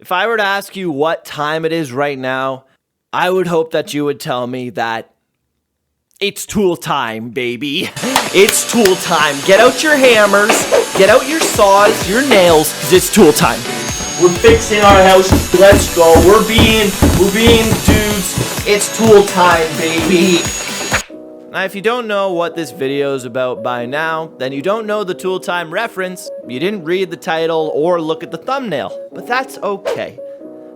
If I were to ask you what time it is right now, I would hope that you would tell me that it's tool time, baby. It's tool time. Get out your hammers, get out your saws, your nails, 'cause it's tool time. We're fixing our house. Let's go. We're being dudes. It's tool time, baby. Now, if you don't know what this video is about by now, then you don't know the tool time reference, you didn't read the title or look at the thumbnail, but that's okay.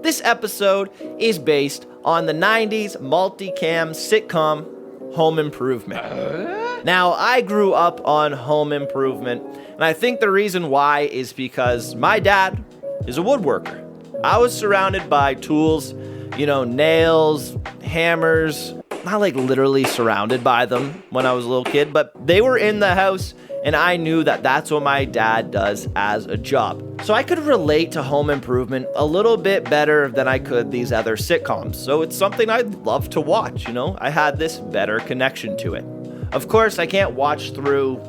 This episode is based on the 90s multicam sitcom Home Improvement. Now, I grew up on Home Improvement, and I think the reason why is because my dad is a woodworker. I was surrounded by tools, nails, hammers, not like literally surrounded by them when I was a little kid, but they were in the house and I knew that that's what my dad does as a job. So I could relate to Home Improvement a little bit better than I could these other sitcoms. So it's something I'd love to watch, I had this better connection to it. Of course, I can't watch through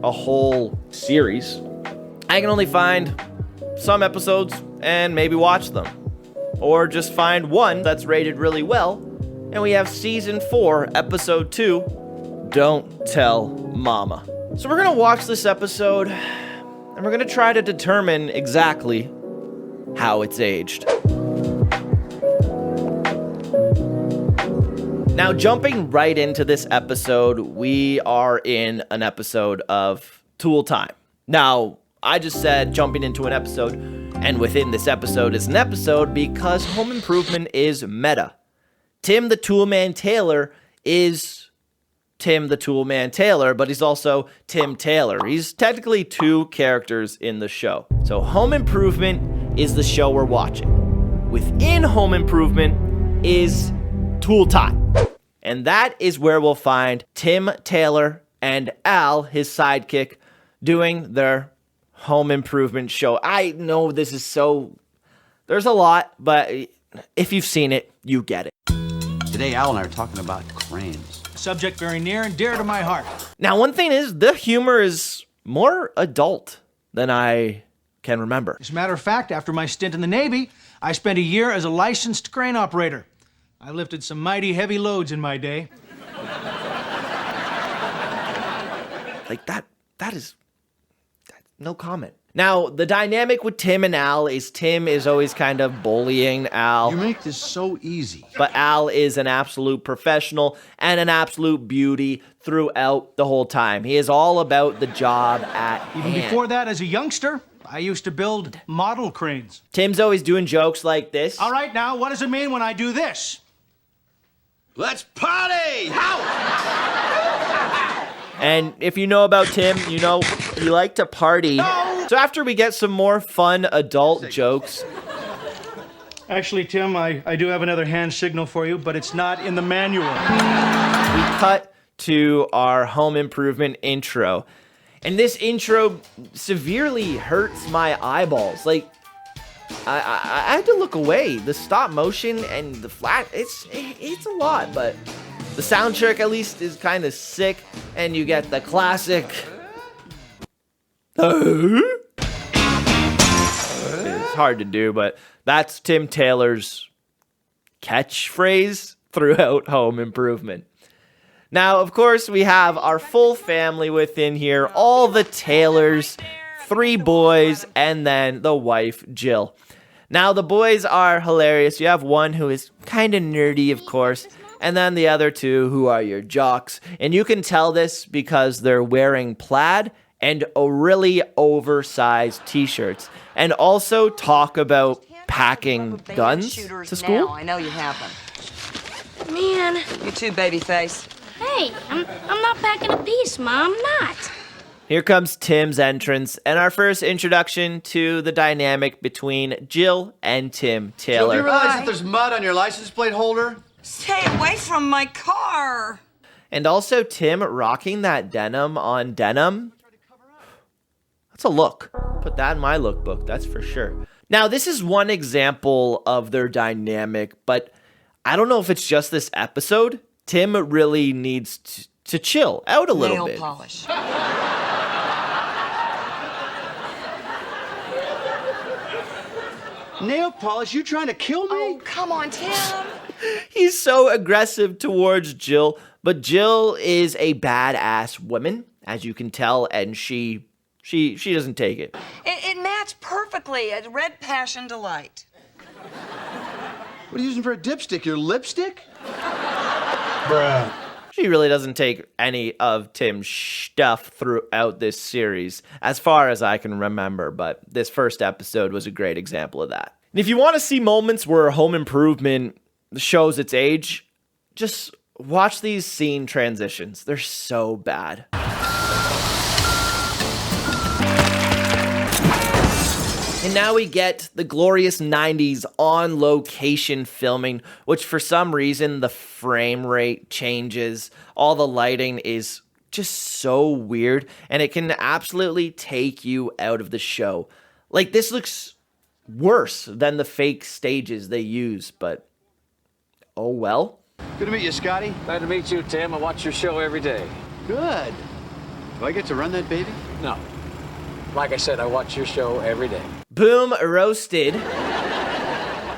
a whole series. I can only find some episodes and maybe watch them. Or just find one that's rated really well. And we have season 4, episode 2, Don't Tell Mama. So we're gonna watch this episode, and we're gonna try to determine exactly how it's aged. Now, jumping right into this episode, we are in an episode of Tool Time. Now, I just said jumping into an episode, and within this episode is an episode because Home Improvement is meta. Tim the Toolman Taylor is Tim the Toolman Taylor, but he's also Tim Taylor. He's technically 2 characters in the show. So Home Improvement is the show we're watching. Within Home Improvement is Tool Time. And that is where we'll find Tim Taylor and Al, his sidekick, doing their Home Improvement show. I know this is there's a lot, but if you've seen it, you get it. Today, Al and I are talking about cranes. A subject very near and dear to my heart. Now, one thing is, the humor is more adult than I can remember. As a matter of fact, after my stint in the Navy, I spent a year as a licensed crane operator. I lifted some mighty heavy loads in my day. Like that is no comment. Now, the dynamic with Tim and Al is Tim is always kind of bullying Al. You make this so easy. But Al is an absolute professional and an absolute beauty throughout the whole time. He is all about the job at hand. Even before that, as a youngster, I used to build model cranes. Tim's always doing jokes like this. All right, now, what does it mean when I do this? Let's party! How? And if you know about Tim, you know he liked to party. No! So after we get some more fun adult jokes... Actually, Tim, I do have another hand signal for you, but it's not in the manual. We cut to our Home Improvement intro. And this intro severely hurts my eyeballs. Like, I had to look away. The stop motion and the flat, it's a lot, but the soundtrack at least is kind of sick, and you get the classic. It's hard to do, but that's Tim Taylor's catchphrase throughout Home Improvement. Now, of course, we have our full family within here, all the Taylors, 3 boys, and then the wife, Jill. Now, the boys are hilarious. You have one who is kind of nerdy, of course, and then the other 2 who are your jocks. And you can tell this because they're wearing plaid and a really oversized t-shirts, and also talk about packing guns to school. Now, I know you have them. Man. You too, baby face. Hey, I'm not packing a piece, Mom. I'm not. Here comes Tim's entrance and our first introduction to the dynamic between Jill and Tim Taylor. Do you realize that there's mud on your license plate holder? Stay away from my car. And also Tim rocking that denim on denim. That's a look. Put that in my lookbook, that's for sure. Now, this is one example of their dynamic, but I don't know if it's just this episode. Tim really needs to chill out a little bit. Nail polish. Nail polish? You trying to kill me? Oh, come on, Tim. He's so aggressive towards Jill, but Jill is a badass woman, as you can tell, and she doesn't take it. It matched perfectly. A red passion delight. What are you using for a dipstick? Your lipstick? Bruh. She really doesn't take any of Tim's stuff throughout this series, as far as I can remember, but this first episode was a great example of that. And if you want to see moments where Home Improvement shows its age, just watch these scene transitions. They're so bad. And now we get the glorious 90s on location filming, which for some reason the frame rate changes. All the lighting is just so weird, and it can absolutely take you out of the show. Like, this looks worse than the fake stages they use, but oh well. Good to meet you, Scotty. Glad to meet you, Tim. I watch your show every day. Good. Do I get to run that baby? No. Like I said, I watch your show every day. Boom, roasted.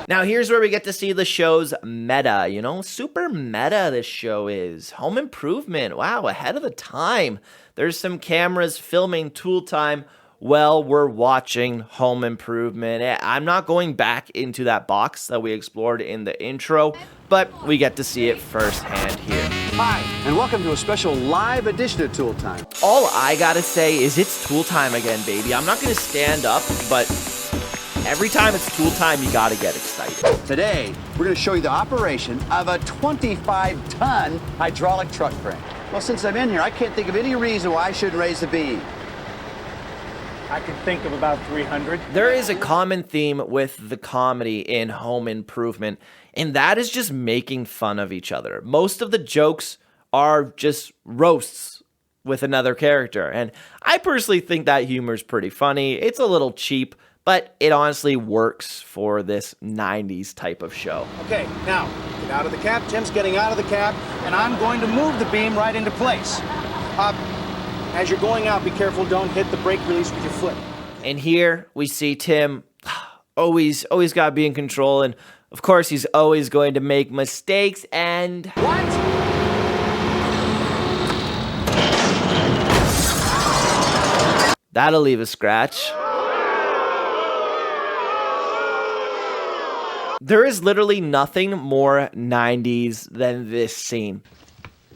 Now here's where we get to see the show's meta, you know, super meta this show is. Home Improvement, wow, ahead of the time. There's some cameras filming tool time while we're watching Home Improvement. I'm not going back into that box that we explored in the intro, but we get to see it firsthand here. Hi, and welcome to a special live edition of Tool Time. All I gotta say is it's tool time again, baby. I'm not gonna stand up, but every time it's tool time, you gotta get excited. Today, we're going to show you the operation of a 25-ton hydraulic truck crane. Well, since I'm in here, I can't think of any reason why I shouldn't raise the beam. I can think of about 300. There is a common theme with the comedy in Home Improvement, and that is just making fun of each other. Most of the jokes are just roasts with another character, and I personally think that humor is pretty funny. It's a little cheap, but it honestly works for this 90s type of show. Okay, now, get out of the cab. Tim's getting out of the cab, and I'm going to move the beam right into place. As you're going out, be careful, don't hit the brake release with your foot. And here we see Tim always gotta be in control, and of course he's always going to make mistakes, and What? that'll leave a scratch. There is literally nothing more 90s than this scene.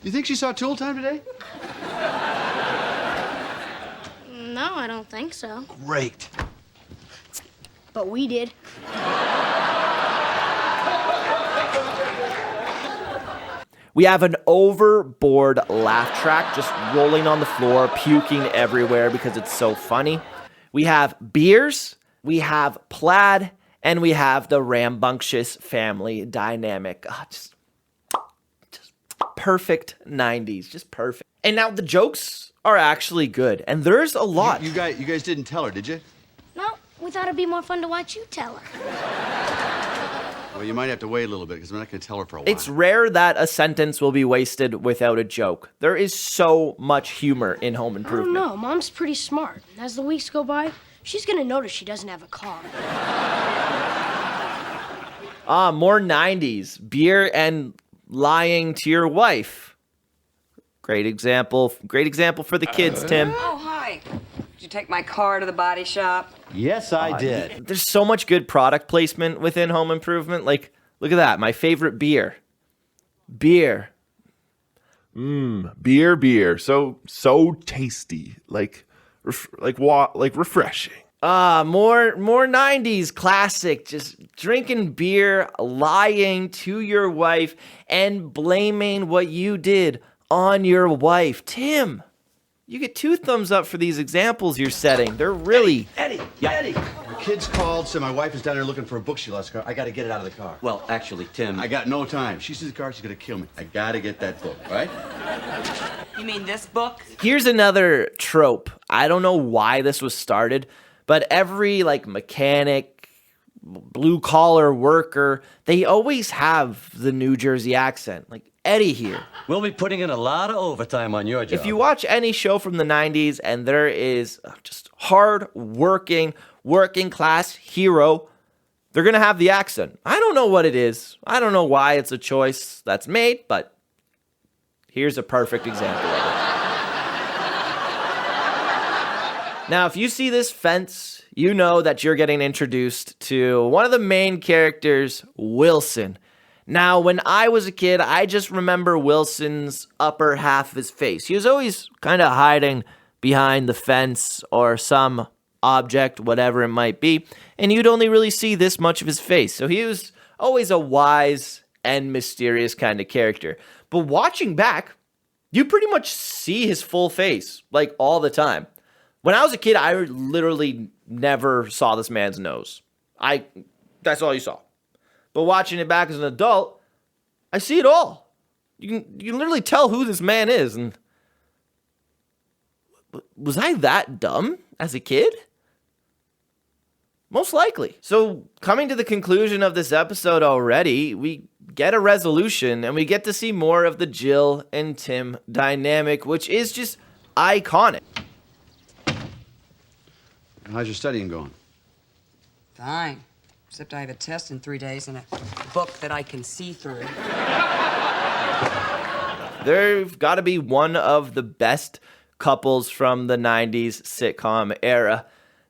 You think she saw Tool Time today? No, I don't think so. Great. But we did. We have an overboard laugh track just rolling on the floor, puking everywhere because it's so funny. We have beers, we have plaid, and we have the rambunctious family dynamic. Just perfect 90s, just perfect. And now the jokes are actually good, and there's a lot. You guys didn't tell her, did you? No, we thought it'd be more fun to watch you tell her. Well, you might have to wait a little bit because I'm not going to tell her for a while. It's rare that a sentence will be wasted without a joke. There is so much humor in Home I don't Improvement. know. Mom's pretty smart. As the weeks go by, she's gonna notice she doesn't have a car. More 90s. Beer and lying to your wife. Great example for the kids, Tim. Oh, hi. Did you take my car to the body shop? Yes, I did. There's so much good product placement within Home Improvement. Like, look at that. My favorite beer. Beer. Beer. So tasty. Like refreshing. More 90s classic. Just drinking beer, lying to your wife, and blaming what you did on your wife. Tim, you get 2 thumbs up for these examples you're setting. They're really... Eddie! The kids called, said my wife is down there looking for a book she lost. I got to get it out of the car. Well, actually, Tim. I got no time. She sees the car, she's going to kill me. I got to get that book, all right? You mean this book? Here's another trope. I don't know why this was started, but every mechanic, blue-collar worker, they always have the New Jersey accent. Like Eddie here. We'll be putting in a lot of overtime on your job. If you watch any show from the 90s and there is just hard-working, working-class hero, they're going to have the accent. I don't know what it is. I don't know why it's a choice that's made, but here's a perfect example of it. Now, if you see this fence, you know that you're getting introduced to one of the main characters, Wilson. Now, when I was a kid, I just remember Wilson's upper half of his face. He was always kind of hiding behind the fence or some object, whatever it might be, and you'd only really see this much of his face. So he was always a wise and mysterious kind of character. But watching back, you pretty much see his full face, like all the time. When I was a kid, I literally never saw this man's nose. That's all you saw. But watching it back as an adult, I see it all. You can literally tell who this man is. And was I that dumb as a kid? Most likely. So coming to the conclusion of this episode already, we get a resolution and we get to see more of the Jill and Tim dynamic, which is just iconic. How's your studying going? Fine. Except I have a test in 3 days and a book that I can see through. They've got to be one of the best couples from the 90s sitcom era.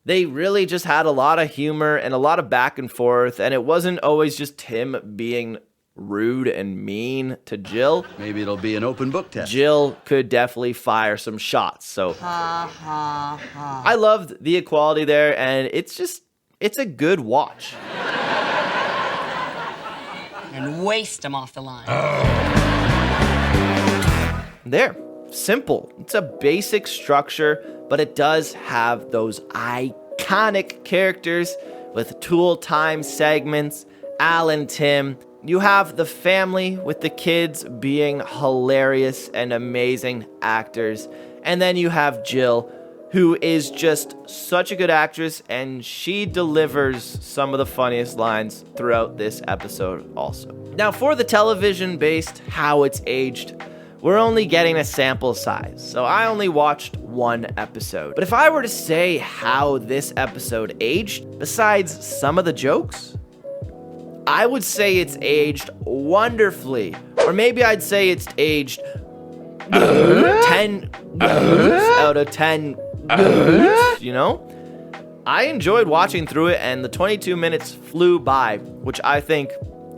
They really just had a lot of humor and a lot of back and forth, and it wasn't always just Tim being rude and mean to Jill. Maybe it'll be an open book test. Jill could definitely fire some shots. So Ha, ha, ha. I loved the equality there, and it's a good watch. And waste them off the line. There, simple. It's a basic structure, but it does have those iconic characters with Tool Time segments, Al and Tim. You have the family with the kids being hilarious and amazing actors. And then you have Jill, who is just such a good actress, and she delivers some of the funniest lines throughout this episode also. Now, for the television-based How It's Aged, we're only getting a sample size, so I only watched one episode. But if I were to say how this episode aged, besides some of the jokes, I would say it's aged wonderfully. Or maybe I'd say it's aged 10 out of 10, you know? I enjoyed watching through it, and the 22 minutes flew by, which I think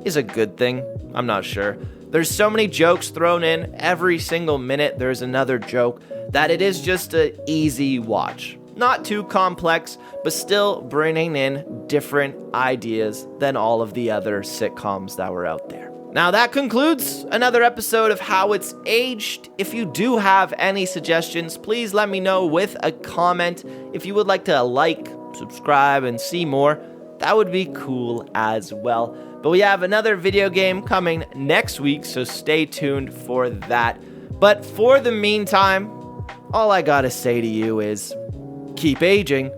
is a good thing. I'm not sure. There's so many jokes thrown in. Every single minute there's another joke that it is just an easy watch. Not too complex, but still bringing in different ideas than all of the other sitcoms that were out there. Now that concludes another episode of How It's Aged. If you do have any suggestions, please let me know with a comment. If you would like to like, subscribe, and see more, that would be cool as well. But we have another video game coming next week, so stay tuned for that. But for the meantime, all I gotta say to you is, keep aging.